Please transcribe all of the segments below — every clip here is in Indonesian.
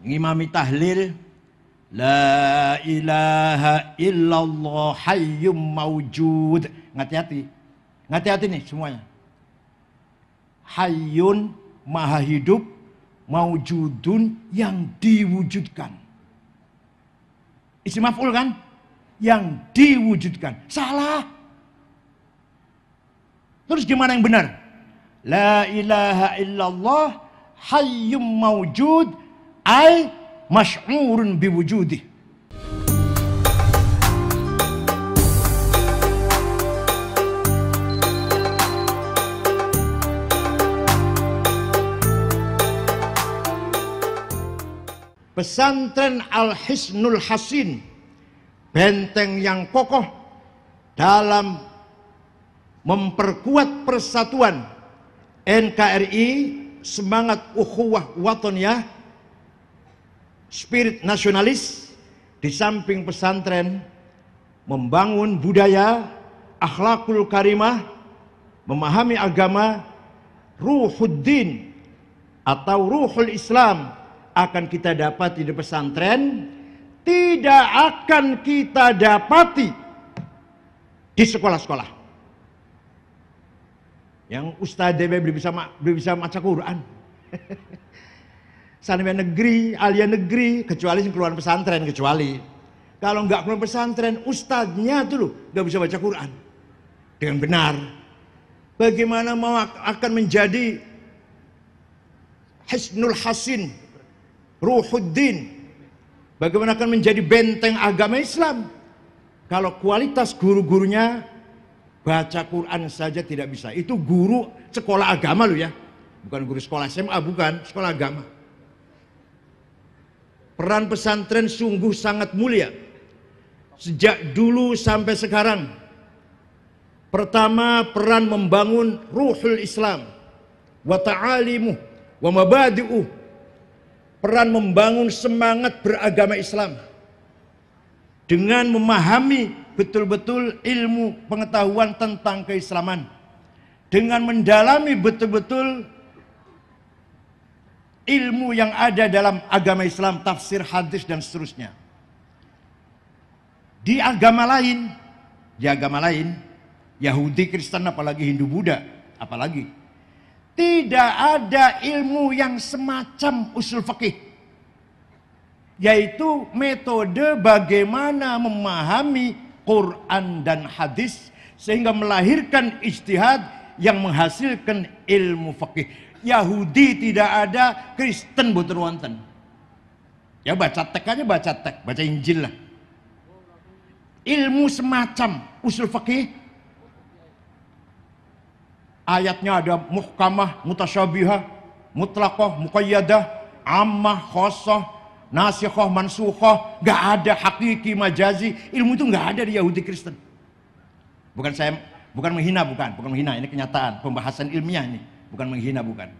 ngimami tahlil la ilaha illallah hayyum maujud. Ngati-hati nih semuanya. Hayyun maha hidup, maujudun yang diwujudkan. Isim maf'ul kan? Yang diwujudkan. Salah. Terus gimana yang benar? La ilaha illallah hayyum maujud ay masy'urun biwujudih. Pesantren Al-Hisnul Hasin, benteng yang kokoh dalam memperkuat persatuan NKRI, semangat ukhuwah watoniyah, spirit nasionalis. Di samping pesantren membangun budaya, akhlakul karimah, memahami agama, ruhuddin atau ruhul Islam akan kita dapati di pesantren, tidak akan kita dapati di sekolah-sekolah. Yang Ustadz DB belum bisa baca Quran. Sanawiyah negeri, aliyah negeri, kecuali keluar pesantren, kecuali. Kalau nggak keluar pesantren, ustadznya tuh loh nggak bisa baca Quran dengan benar. Bagaimana mau akan menjadi Hisnul Hasin, Ruhuddin, bagaimana akan menjadi benteng agama Islam kalau kualitas guru-gurunya baca Quran saja tidak bisa? Itu guru sekolah agama loh ya, bukan guru sekolah SMA, bukan, sekolah agama. Peran pesantren sungguh sangat mulia sejak dulu sampai sekarang. Pertama, peran membangun ruhul Islam wa ta'alimuh wa mabadi'uh, peran membangun semangat beragama Islam dengan memahami betul-betul ilmu pengetahuan tentang keislaman, dengan mendalami betul-betul ilmu yang ada dalam agama Islam, tafsir, hadis dan seterusnya. Di agama lain, Yahudi, Kristen, apalagi Hindu, Buddha, apalagi tidak ada ilmu yang semacam usul fikih, yaitu metode bagaimana memahami Quran dan hadis sehingga melahirkan ijtihad yang menghasilkan ilmu fikih. Yahudi tidak ada, Kristen boten wonten. Ya baca teks aja, baca Injil lah. Ilmu semacam usul fikih, ayatnya ada muhkamah, mutasyabihah, mutlaqah, muqayyadah, ammah, khossah, nasikhah, mansukhah. Gak ada hakiki, majazi. Ilmu itu gak ada di Yahudi Kristen. Bukan menghina, ini kenyataan, pembahasan ilmiah ini. Bukan menghina, bukan.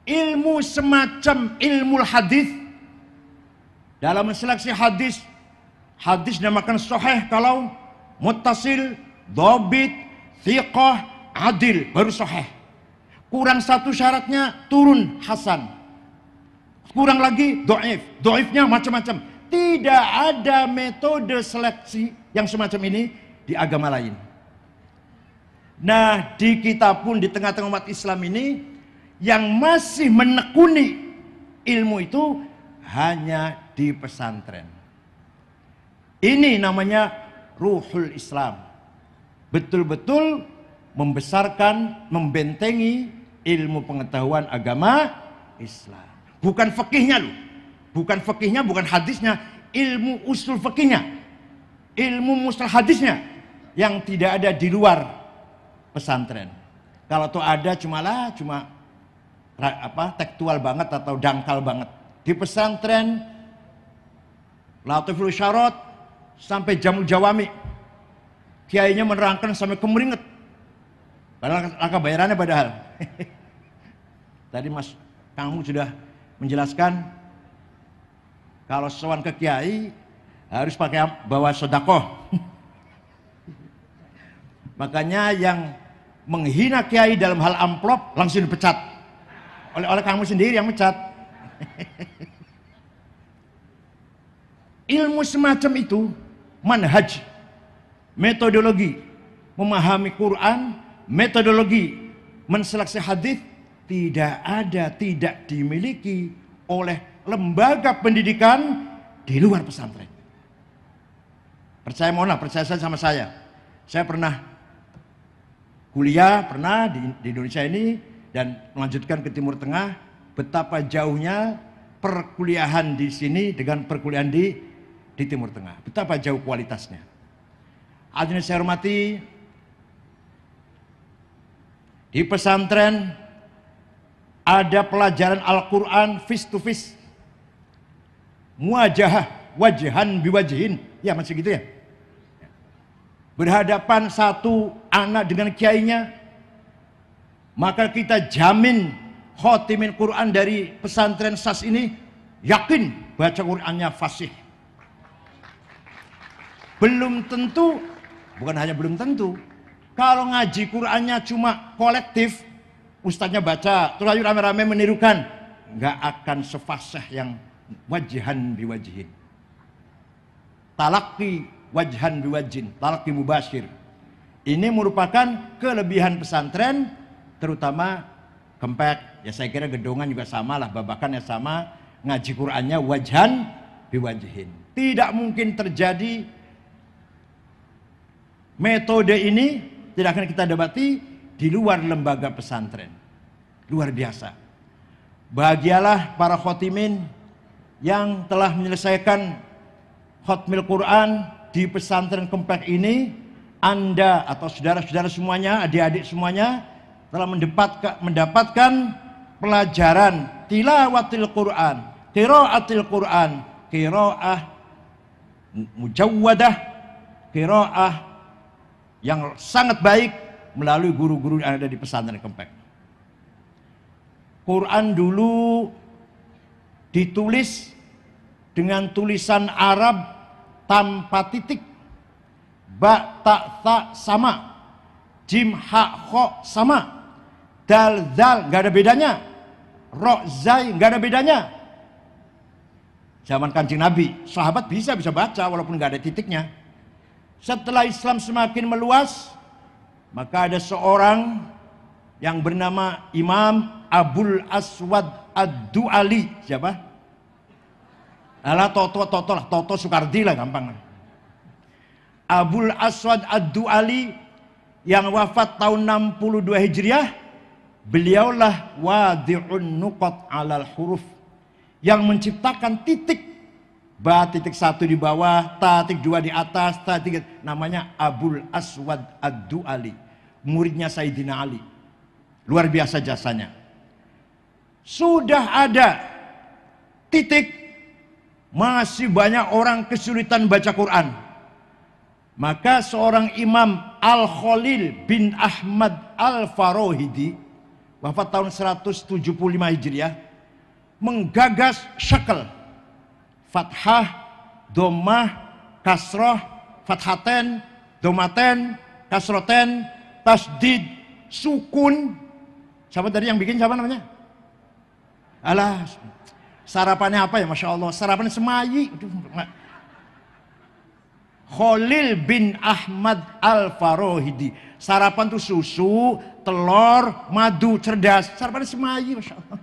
Ilmu semacam ilmu hadis, dalam seleksi hadis dinamakan sahih kalau muttasil, dhabit, thiqah, adil, baru sahih. Kurang satu syaratnya turun hasan. Kurang lagi dhaif, dhaifnya macam-macam. Tidak ada metode seleksi yang semacam ini di agama lain. Nah, di kita pun di tengah-tengah umat Islam ini yang masih menekuni ilmu itu hanya di pesantren. Ini namanya ruhul Islam. Betul-betul membesarkan, membentengi ilmu pengetahuan agama Islam. Bukan fikihnya loh. Bukan fikihnya, bukan hadisnya, ilmu usul fikihnya. Ilmu mustalah hadisnya yang tidak ada di luar pesantren. Kalau tuh ada cuma tekstual banget atau dangkal banget. Di pesantren Latiful Syarat sampai Jamul Jawami, kiainya menerangkan sampai kemeringet. Padahal angka bayarannya padahal. Tadi Mas kamu sudah menjelaskan kalau sowan ke kiai harus pakai bawa sedekah. Makanya yang menghina kiai dalam hal amplop langsung dipecat oleh kamu sendiri yang mecat. ilmu semacam itu, manhaj, metodologi memahami Quran, metodologi menseleksi hadis, tidak dimiliki oleh lembaga pendidikan di luar pesantren. Percaya saya sama saya. Saya pernah kuliah, di Indonesia ini, dan melanjutkan ke Timur Tengah. Betapa jauhnya perkuliahan di sini dengan perkuliahan di Timur Tengah. Betapa jauh kualitasnya. Hadirin saya hormati, di pesantren ada pelajaran Al-Quran face to face, muajahah, wajahan biwajihin, ya masih gitu ya. Berhadapan satu anak dengan kiainya, maka kita jamin khotimin Quran dari pesantren SAS ini yakin baca Qurannya fasih. Belum tentu, bukan hanya belum tentu, kalau ngaji Qurannya cuma kolektif, ustadznya baca, terus ayo rame-rame menirukan, nggak akan sefasih yang wajihan biwajihin. Talaki wajhan biwajhin, talaki mubashir. Ini merupakan kelebihan pesantren, terutama Kempek. Ya saya kira Gedongan juga sama lah, babakannya sama, ngaji Qurannya wajhan biwajhin. Tidak mungkin terjadi metode ini, tidak akan kita debati di luar lembaga pesantren. Luar biasa. Bahagialah para khotimin yang telah menyelesaikan khotmil Quran di pesantren Kempek ini. Anda atau saudara-saudara semuanya, adik-adik semuanya telah mendapatkan pelajaran tilawatil Quran, qiraatil Quran, qiraah mujawwadah, qiraah yang sangat baik melalui guru-guru yang ada di pesantren Kempek. Quran dulu ditulis dengan tulisan Arab tanpa titik, ba ta tha sama, jim ha kho sama, dal zal nggak ada bedanya, ro zai nggak ada bedanya. Zaman Kanjeng Nabi, sahabat bisa baca walaupun nggak ada titiknya. Setelah Islam semakin meluas, maka ada seorang yang bernama Imam Abul Aswad Ad-Du'ali. Siapa? Alah Toto Soekardi lah, gampang. Abul Aswad Ad-Du'ali yang wafat tahun 62 Hijriah, beliaulah wadi'un nuqat alal huruf, yang menciptakan titik, ba titik satu di bawah, ta titik dua di atas, ta titik, namanya Abul Aswad Ad-Du'ali, muridnya Sayyidina Ali. Luar biasa jasanya. Sudah ada titik, masih banyak orang kesulitan baca Quran. Maka seorang Imam Al-Khalil bin Ahmad Al-Farohidi, wafat tahun 175 Hijriah, menggagas syakal, fathah, domah, kasroh, fathaten, domaten, kasroten, tasdid, sukun. Siapa tadi yang bikin, siapa namanya? Alah, sarapannya apa ya, Masya Allah, sarapannya semayi. Khalil bin Ahmad Al-Farohidi, sarapan tuh susu, telur, madu, cerdas. Sarapannya semayi, Masya Allah.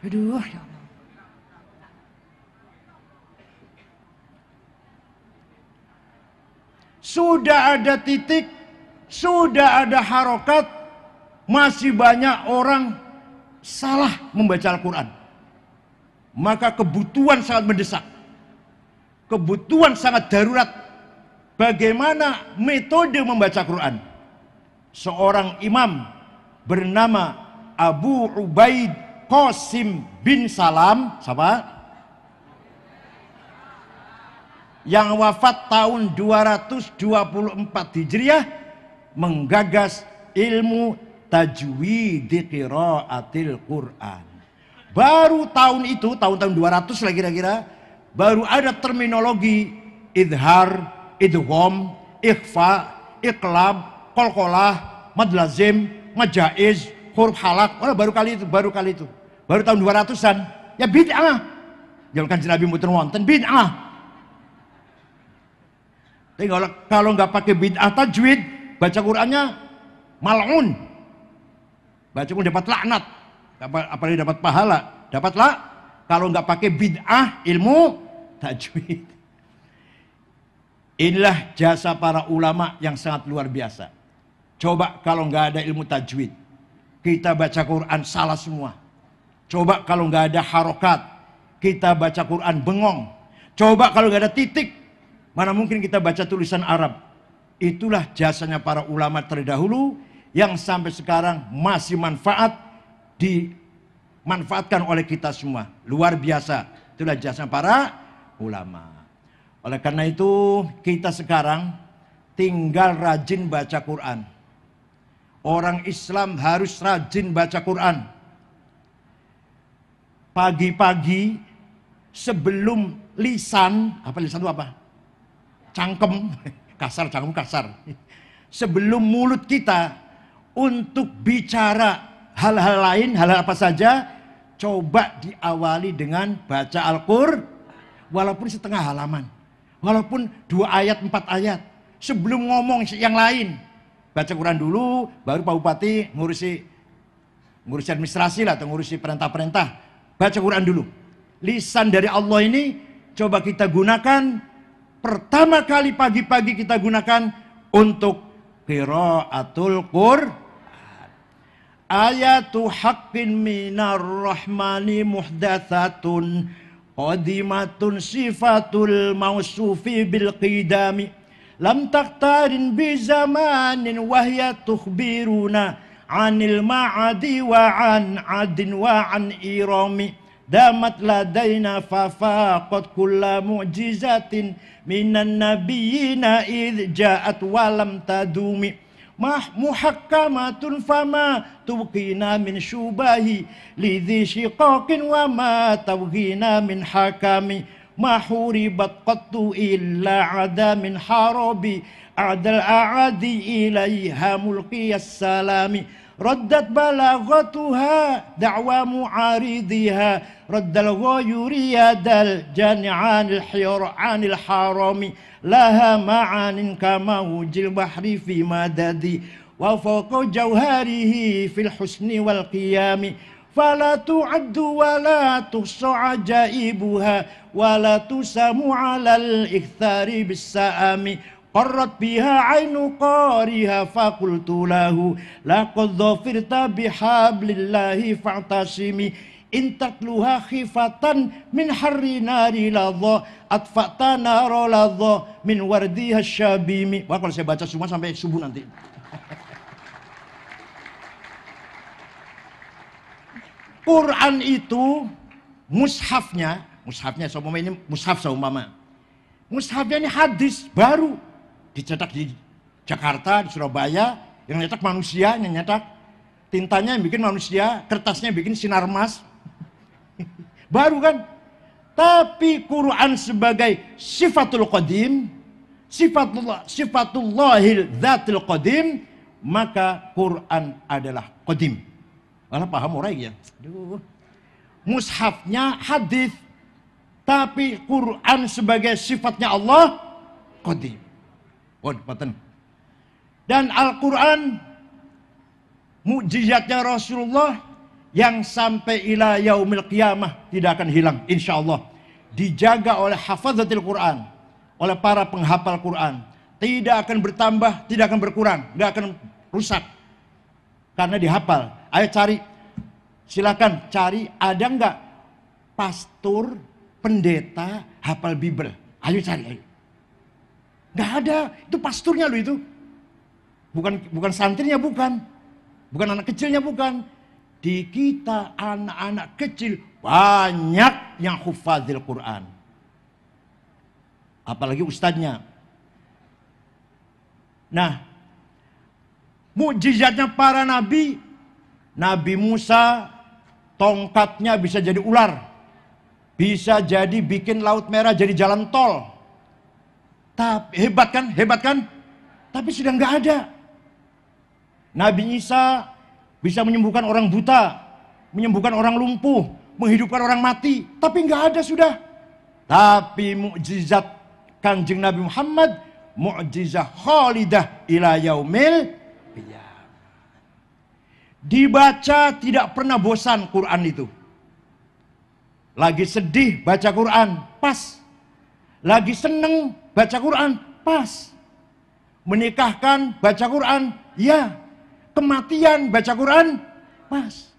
Aduh, ya Allah. Sudah ada titik, sudah ada harokat, masih banyak orang salah membaca Al-Quran. Maka kebutuhan sangat mendesak, kebutuhan sangat darurat. Bagaimana metode membaca Quran? Seorang imam bernama Abu Ubaid Qasim bin Salam, siapa? Yang wafat tahun 224 Hijriah, menggagas ilmu tajwid qiraatil Quran. Baru tahun itu, tahun-tahun 200 lah kira-kira, baru ada terminologi idhar, idgham, ikhfa, iqlab, qalqalah, mad lazim, majaiz, huruf halak. Oh, baru kali itu. Baru tahun 200-an. Ya bid'ah. Jangan Kanjeng Nabi mboten wonten bid'ah. Tapi kalau nggak pakai bid'ah tajwid, baca Qur'annya mal'un. Baca Qur'an dapat laknat. Apalagi dapat pahala. Dapatlah kalau nggak pakai bid'ah ilmu tajwid. Inilah jasa para ulama yang sangat luar biasa. Coba kalau nggak ada ilmu tajwid, kita baca Quran salah semua. Coba kalau nggak ada harokat, kita baca Quran bengong. Coba kalau nggak ada titik, mana mungkin kita baca tulisan Arab. Itulah jasanya para ulama terdahulu yang sampai sekarang masih dimanfaatkan oleh kita semua. Luar biasa. Itulah jasa para ulama. Oleh karena itu kita sekarang tinggal rajin baca Quran. Orang Islam harus rajin baca Quran. Pagi-pagi sebelum lisan, apa lisan itu apa? Cangkem, kasar, cangkem kasar. Sebelum mulut kita untuk bicara hal-hal lain, hal-hal apa saja, coba diawali dengan baca Al-Qur'an, walaupun setengah halaman. Walaupun 2 ayat, 4 ayat. Sebelum ngomong yang lain. Baca Quran dulu, baru Pak Bupati ngurusi administrasi lah, atau ngurusi perintah-perintah. Baca Quran dulu. Lisan dari Allah ini coba kita gunakan. Pertama kali pagi-pagi kita gunakan untuk qiraatul Qur'an. Ayatu haqqin minar rahmani muhdatsatun qadimatun sifatul mausufi bil qidami lam taqtarin bi zamanin wahya tukhbiruna anil ma'adi wa an adin wa an irami damat ladaina fafaqat kulla mu'jizatin minan nabiyyina idh ja'at wa lam tadumi muhakkamatun fama tubqina min syubahi lidhi shiqaqin wa ma tawghina min hakami ma huribat qattu illa ada min harabi adal a'adi ilaiha mulqiyas salami raddat balaghatuha da'wa mu'aridiha raddal ghayuri yadal jani'anil hir'anil harami laha ma'anin kama wujil bahri fi madadi wa fawqa jawharihi fil husni wal qiyami fala tu'addu wa la tuhsa ajaibuha wa la tusamu 'alal ikthari bis sa'ami qarrat biha 'ainu qariha faqultu lahu laqad dhafirta bihablillahi fa'tasimi intatluha khifatan min harri nari ladha atfa'ta nara ladha min wardiha syabimi. Wah, kalau saya baca semua sampai subuh nanti. Quran itu mushafnya seumpama ini mushaf seumpama. Mushafnya ini hadis baru dicetak di Jakarta, di Surabaya, yang nyetak manusia, yang nyetak tintanya yang bikin manusia, kertasnya bikin Sinarmas. Baru kan? Tapi Quran sebagai sifatul qadim, sifatullahil dzatil qadim, maka Quran adalah qadim. Malah paham orang ya. Aduh. Mushafnya hadis, tapi Quran sebagai sifatnya Allah qadim. Dan Al-Quran mukjizatnya Rasulullah yang sampai ila yaumil qiyamah tidak akan hilang insyaallah. Dijaga oleh hafazatil Quran, oleh para penghafal Quran. Tidak akan bertambah, tidak akan berkurang, tidak akan rusak. Karena dihafal. Ayo cari, silakan cari, ada enggak pastor, pendeta hafal Bible? Ayo cari, ayo. Enggak ada, itu pasturnya loh itu. Bukan santrinya, bukan anak kecilnya, bukan. Di kita anak-anak kecil banyak yang hufadzil Quran. Apalagi ustadznya. Nah, mukjizatnya para nabi. Nabi Musa tongkatnya bisa jadi ular. Bisa jadi bikin Laut Merah jadi jalan tol. Tapi hebat kan? Tapi sudah nggak ada. Nabi Isa bisa menyembuhkan orang buta, menyembuhkan orang lumpuh, menghidupkan orang mati, tapi nggak ada sudah. Tapi mukjizat Kanjeng Nabi Muhammad mu'jizah khalidah ila yaumil qiyamah. Dibaca tidak pernah bosan Quran itu. Lagi sedih baca Quran, pas. Lagi seneng baca Quran, pas. Menikahkan baca Quran, ya. Kematian baca Quran, pas.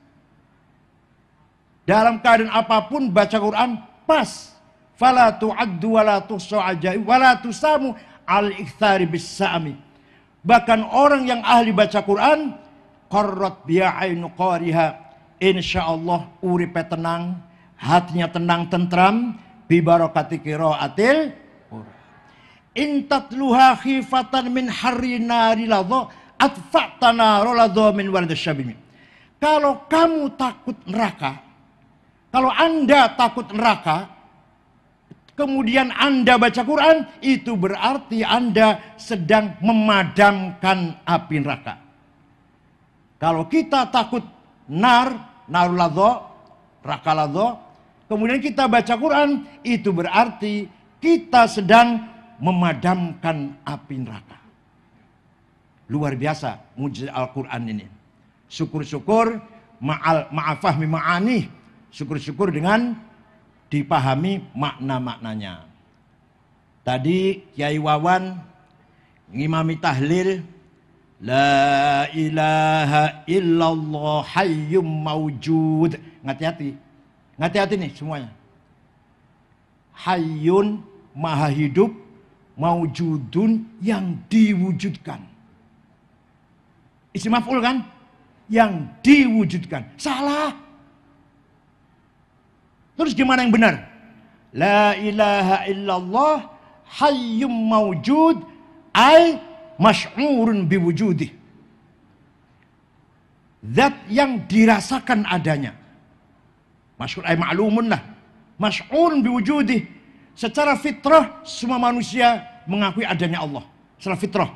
Dalam keadaan apapun baca Quran, pas. Fala tu'addu wa la tuhsa ajaib wa la tusamu al-iktsari bis-sa'mi. Bahkan orang yang ahli baca Quran, qarrat biya ainu qariha, insyaallah uripe tenang, hatinya tenang tentram, bi barakati qiraatil Quran. In tatluha khifatan min harri nari ladha atfa'tana roladha min wardasyabimi. Kalau kamu takut neraka, kalau Anda takut neraka, kemudian Anda baca Quran, itu berarti Anda sedang memadamkan api neraka. Kalau kita takut naruladho, rakaladho, kemudian kita baca Quran, itu berarti kita sedang memadamkan api neraka. Luar biasa mujizat Al-Quran ini. Syukur-syukur ma'afahmi ma'ani. Syukur-syukur dengan dipahami makna-maknanya. Tadi Kiai Wawan ngimami tahlil la ilaha illallah hayyum maujud. Hati-hati. Hati-hati nih semuanya. Hayyun maha hidup, maujudun yang diwujudkan. Isim maf'ul kan? Yang diwujudkan. Salah. Terus gimana yang benar? La ilaha illallah hayyum maujud ay masy'urun biwujudih. Zat yang dirasakan adanya. Masyhur ay ma'lumun lah. Masy'urun biwujudih. Secara fitrah semua manusia mengakui adanya Allah. Secara fitrah.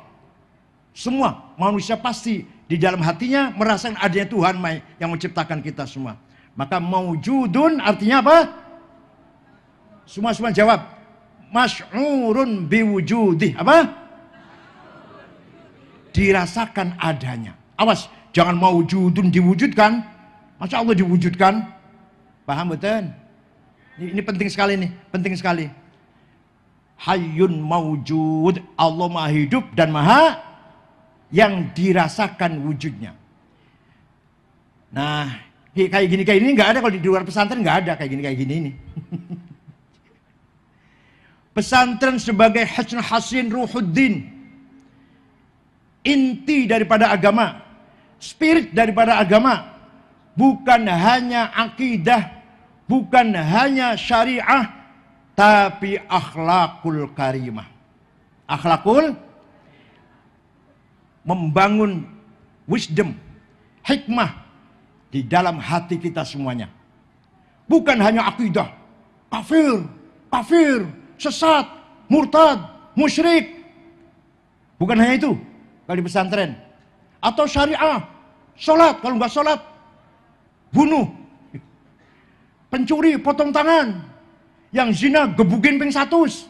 Semua manusia pasti di dalam hatinya merasakan adanya Tuhan yang menciptakan kita semua. Maka maujudun artinya apa? Semua jawab. Masy'urun biwujudih. Apa? Dirasakan adanya. Awas, jangan maujudun diwujudkan. Masa Allah diwujudkan? Paham betul? Ini penting sekali nih, penting sekali. Hayyun maujud, Allah maha hidup dan maha yang dirasakan wujudnya. Nah, kayak gini nggak ada kalau di luar pesantren, nggak ada kayak gini ini. Pesantren sebagai hasn hasin ruhuddin, inti daripada agama, spirit daripada agama, bukan hanya akidah, bukan hanya syariah, tapi akhlakul karimah. Akhlakul, membangun wisdom, hikmah di dalam hati kita semuanya. Bukan hanya akidah, kafir, sesat, murtad, musyrik. Bukan hanya itu kalau di pesantren. Atau syariah, sholat, kalau nggak sholat, bunuh. Pencuri, potong tangan. Yang zina, gebukin ping 100.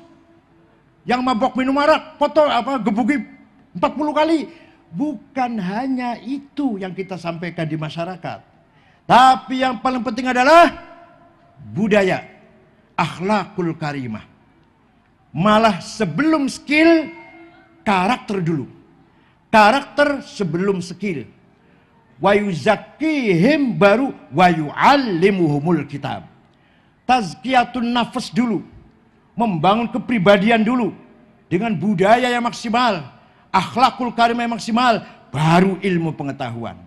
Yang mabok minum arak, gebukin 40 kali. Bukan hanya itu yang kita sampaikan di masyarakat. Tapi yang paling penting adalah budaya, akhlakul karimah. Malah sebelum skill, karakter dulu. Karakter sebelum skill. Wa yuzakkihim baru wa yu'allimuhumul kitab. Tazkiyatun nafas dulu. Membangun kepribadian dulu. Dengan budaya yang maksimal. Akhlakul karimah yang maksimal. Baru ilmu pengetahuan.